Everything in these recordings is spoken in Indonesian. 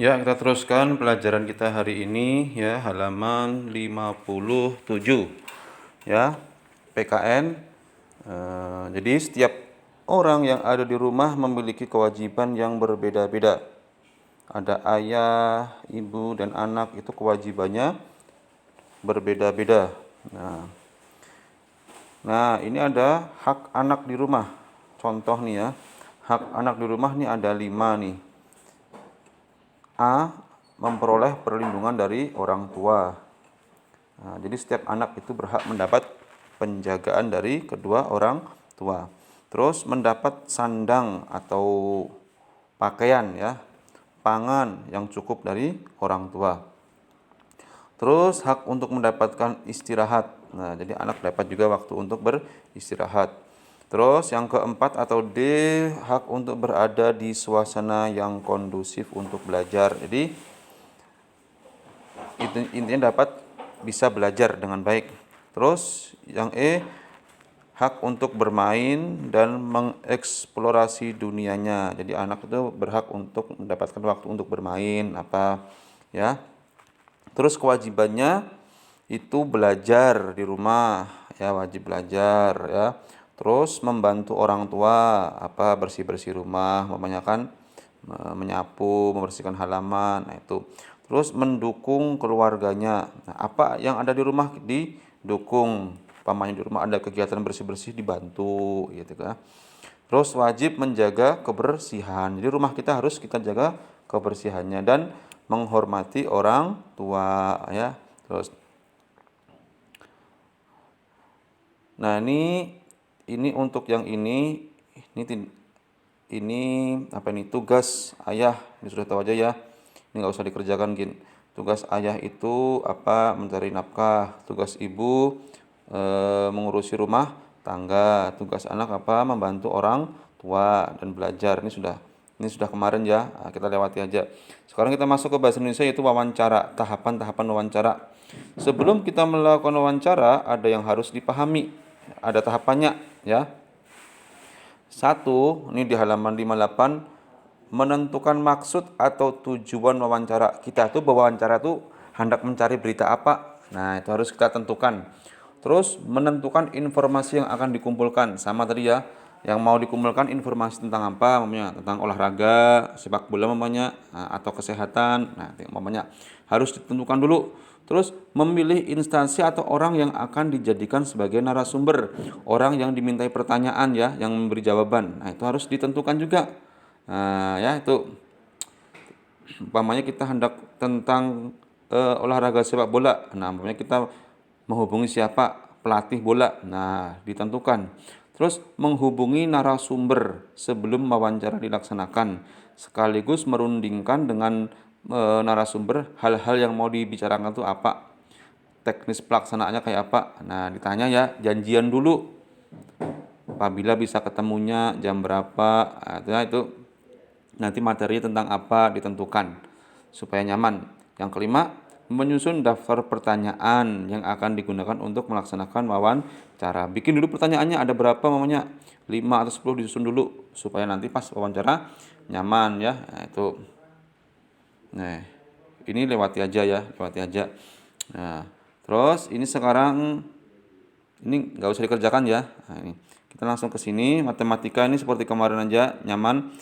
Ya, kita teruskan pelajaran kita hari ini ya, halaman 57. Ya, PKN. Jadi setiap orang yang ada di rumah memiliki kewajiban yang berbeda-beda. Ada ayah, ibu, dan anak, itu kewajibannya berbeda-beda. Nah, ini ada hak anak di rumah. Contoh nih ya, hak anak di rumah nih ada 5 nih. A. Memperoleh perlindungan dari orang tua. Nah, jadi setiap anak itu berhak mendapat penjagaan dari kedua orang tua. Terus mendapat sandang atau pakaian ya, pangan yang cukup dari orang tua. Terus hak untuk mendapatkan istirahat. Nah, jadi anak dapat juga waktu untuk beristirahat. Terus yang keempat atau D, hak untuk berada di suasana yang kondusif untuk belajar. Jadi intinya dapat bisa belajar dengan baik. Terus yang E, hak untuk bermain dan mengeksplorasi dunianya. Jadi anak itu berhak untuk mendapatkan waktu untuk bermain apa ya. Terus kewajibannya itu belajar di rumah ya, wajib belajar ya. Terus membantu orang tua apa, bersih-bersih rumah, memanyakan menyapu, membersihkan halaman. Nah, itu. Terus mendukung keluarganya. Nah, apa yang ada di rumah didukung. Pamannya di rumah ada kegiatan bersih-bersih dibantu gitu kan. Terus wajib menjaga kebersihan. Jadi rumah kita harus kita jaga kebersihannya dan menghormati orang tua ya. Terus nah ini untuk yang ini apa ini, tugas ayah, ini sudah tahu aja ya. Ini nggak usah dikerjakan gin. Tugas ayah itu apa, mencari nafkah. Tugas ibu mengurusi rumah tangga. Tugas anak apa, membantu orang tua dan belajar. Ini sudah kemarin ya. Nah, kita lewati aja. Sekarang kita masuk ke bahasa Indonesia, yaitu wawancara, tahapan-tahapan wawancara. Sebelum kita melakukan wawancara, ada yang harus dipahami. Ada tahapannya ya. Satu, ini di halaman 58, menentukan maksud atau tujuan wawancara. Kita tuh wawancara tuh hendak mencari berita apa. Nah, itu harus kita tentukan. Terus menentukan informasi yang akan dikumpulkan. Sama tadi ya, yang mau dikumpulkan informasi tentang apa, namanya tentang olahraga, sepak bola namanya, atau kesehatan. Nah, namanya harus ditentukan dulu. Terus memilih instansi atau orang yang akan dijadikan sebagai narasumber, orang yang dimintai pertanyaan ya, yang memberi jawaban. Nah, itu harus ditentukan juga. Nah, ya itu umpamanya kita hendak tentang olahraga sepak bola. Nah, umpamanya kita menghubungi siapa? Pelatih bola. Nah, ditentukan. Terus menghubungi narasumber sebelum wawancara dilaksanakan, sekaligus merundingkan dengan narasumber hal-hal yang mau dibicarakan itu apa, teknis pelaksanaannya kayak apa. Nah, ditanya ya, janjian dulu apabila bisa ketemunya jam berapa. Nah, itu nanti materinya tentang apa ditentukan supaya nyaman. Yang kelima, menyusun daftar pertanyaan yang akan digunakan untuk melaksanakan wawancara. Bikin dulu pertanyaannya ada berapa, namanya 5 atau 10 disusun dulu supaya nanti pas wawancara nyaman ya. Nah, itu. Nah, ini lewati aja ya, lewati aja. Nah, terus ini sekarang ini nggak usah dikerjakan ya. Nah, ini kita langsung ke sini. Matematika ini seperti kemarin aja, nyaman,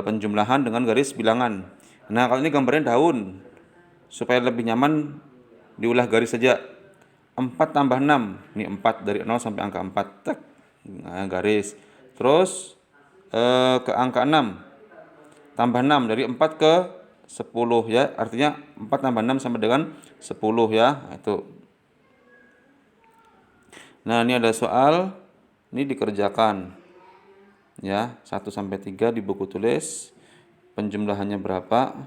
penjumlahan dengan garis bilangan. Nah, kalau ini gambarnya daun, supaya lebih nyaman diulah garis saja. 4 tambah 6, ini 4 dari 0 sampai angka 4. Tek. Nah, garis. Terus ke angka 6, tambah 6 dari 4 ke 10 ya. Artinya 4 tambah 6 sama dengan 10 ya. Nah, itu. Nah, ini ada soal, ini dikerjakan ya, 1 sampai 3 di buku tulis. Penjumlahannya berapa?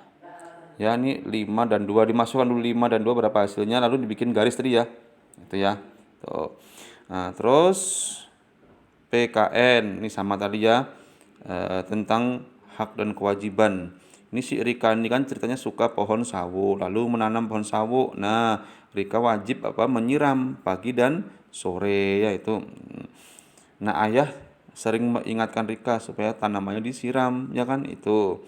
Ya, ini 5 dan 2, dimasukkan dulu 5 dan 2 berapa hasilnya, lalu dibikin garis tadi ya. Itu ya. Tuh. Nah, terus PKN ini sama tadi ya, tentang hak dan kewajiban. Ini si Rika ini kan ceritanya suka pohon sawo, lalu menanam pohon sawo. Nah, Rika wajib apa, menyiram pagi dan sore ya itu. Nah, ayah sering mengingatkan Rika supaya tanamannya disiram ya kan itu.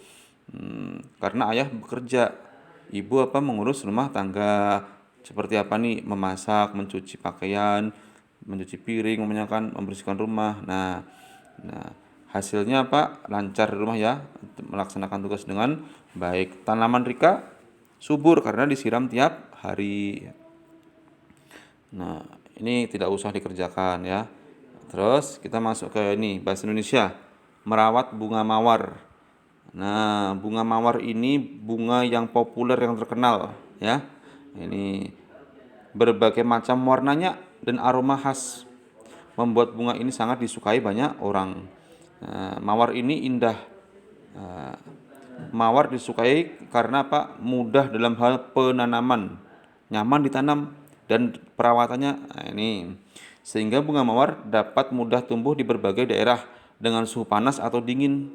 Karena ayah bekerja, ibu mengurus rumah tangga, seperti apa nih, memasak, mencuci pakaian, mencuci piring, membersihkan rumah. Nah, hasilnya lancar di rumah ya, melaksanakan tugas dengan baik. Tanaman Rika subur karena disiram tiap hari. Nah, ini tidak usah dikerjakan ya. Terus kita masuk ke ini, bahasa Indonesia. Merawat bunga mawar. Nah, bunga mawar ini bunga yang populer, yang terkenal ya. Ini berbagai macam warnanya dan aroma khas membuat bunga ini sangat disukai banyak orang. Mawar ini indah. Mawar disukai karena mudah dalam hal penanaman, nyaman ditanam dan perawatannya. Nah, ini sehingga bunga mawar dapat mudah tumbuh di berbagai daerah dengan suhu panas atau dingin.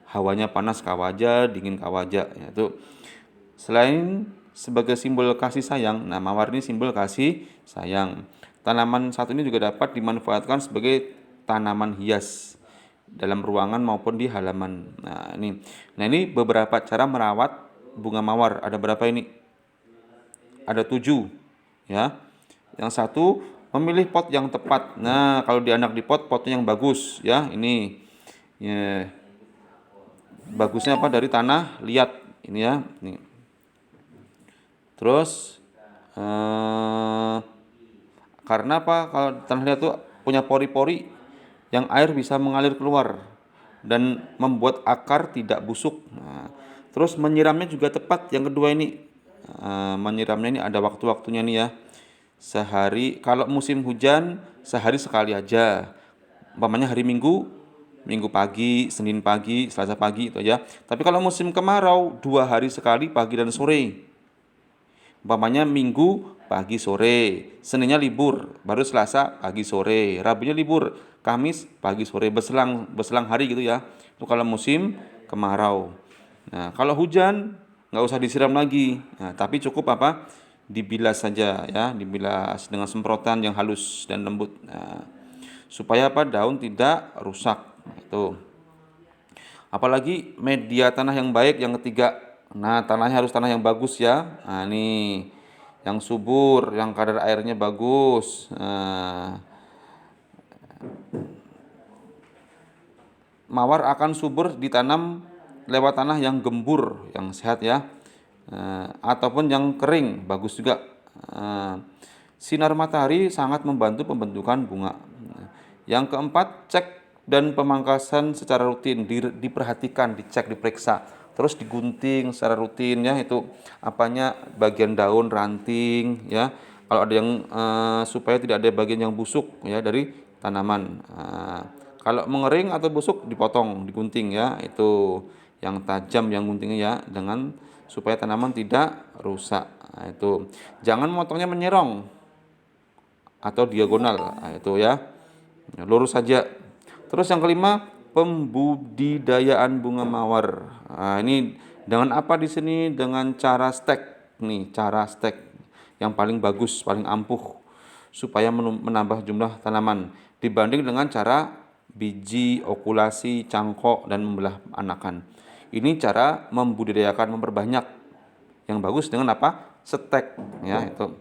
Hawanya panas kawaja, dingin kawaja. Yaitu selain sebagai simbol kasih sayang, nah mawar ini simbol kasih sayang. Tanaman satu ini juga dapat dimanfaatkan sebagai tanaman hias dalam ruangan maupun di halaman. Nah ini beberapa cara merawat bunga mawar. Ada berapa ini? Ada 7 ya. Yang satu, memilih pot yang tepat. Nah, kalau dianak di potnya yang bagus ya. Ini ya, bagusnya dari tanah liat ini ya. Ini. Terus karena kalau tanah liat itu punya pori-pori yang air bisa mengalir keluar dan membuat akar tidak busuk. Nah, terus menyiramnya juga tepat. Yang kedua ini, menyiramnya ini ada waktu-waktunya nih ya. Sehari, kalau musim hujan sehari sekali aja. Umpamanya hari Minggu, Minggu pagi, Senin pagi, Selasa pagi itu aja. Tapi kalau musim kemarau 2 hari sekali, pagi dan sore. Umpamanya Minggu pagi sore, Seninnya libur, baru Selasa pagi sore, Rabunya libur, Kamis pagi sore, berselang hari gitu ya. Itu kalau musim kemarau. Nah, kalau hujan nggak usah disiram lagi. Nah, tapi cukup dibilas saja ya, dibilas dengan semprotan yang halus dan lembut. Nah, supaya daun tidak rusak. Itu. Apalagi media tanah yang baik yang ketiga. Nah, tanahnya harus tanah yang bagus ya. Nah, ini yang subur, yang kadar airnya bagus. Mawar akan subur ditanam lewat tanah yang gembur, yang sehat ya. Ataupun yang kering, bagus juga. Sinar matahari sangat membantu pembentukan bunga. Yang keempat, cek dan pemangkasan secara rutin, diperhatikan, dicek, diperiksa, terus digunting secara rutin ya, itu bagian daun, ranting ya. Kalau ada yang supaya tidak ada bagian yang busuk ya dari tanaman. Kalau mengering atau busuk dipotong, digunting ya, itu yang tajam yang guntingnya ya, dengan supaya tanaman tidak rusak. Nah, itu jangan motongnya menyerong atau diagonal. Nah, itu ya, lurus saja. Terus yang kelima, pembudidayaan bunga mawar. Nah, ini dengan apa di sini? Dengan cara stek. Nih, cara stek yang paling bagus, paling ampuh supaya menambah jumlah tanaman dibanding dengan cara biji, okulasi, cangkok dan membelah anakan. Ini cara membudidayakan, memperbanyak. Yang bagus dengan stek ya, itu.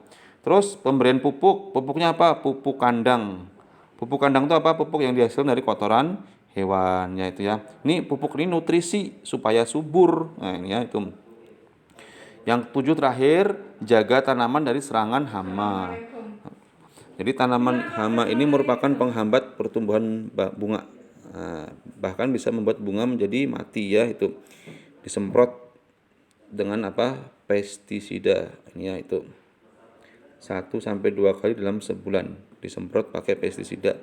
Terus pemberian pupuk, pupuknya pupuk kandang. Pupuk kandang itu pupuk yang dihasilkan dari kotoran hewan ya, itu ya. Ini pupuk ini nutrisi supaya subur. Nah, ini ya, itu. Yang 7 terakhir, jaga tanaman dari serangan hama. Jadi tanaman hama ini merupakan penghambat pertumbuhan bunga. Bahkan bisa membuat bunga menjadi mati ya, itu. Disemprot dengan pestisida ini ya, itu. 1-2 kali dalam sebulan disemprot pakai pestisida.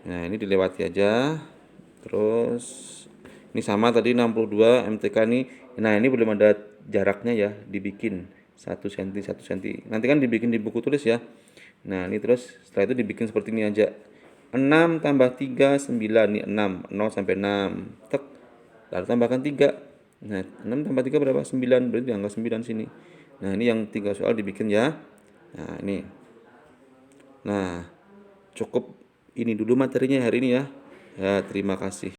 Nah, ini dilewati aja. Terus ini sama tadi 62 MTK nih. Nah, ini belum ada jaraknya ya, dibikin 1 cm 1 cm. Nanti kan dibikin di buku tulis ya. Nah, ini terus setelah itu dibikin seperti ini aja. 6 tambah 3 9 nih, 6, 0 sampai 6. Tek. Lalu tambahkan 3. Nah, 6 tambah 3 berapa? 9, berarti angka 9 sini. Nah, ini yang 3 soal dibikin ya. Nah, ini. Nah, cukup ini dulu materinya hari ini ya. Ya, terima kasih.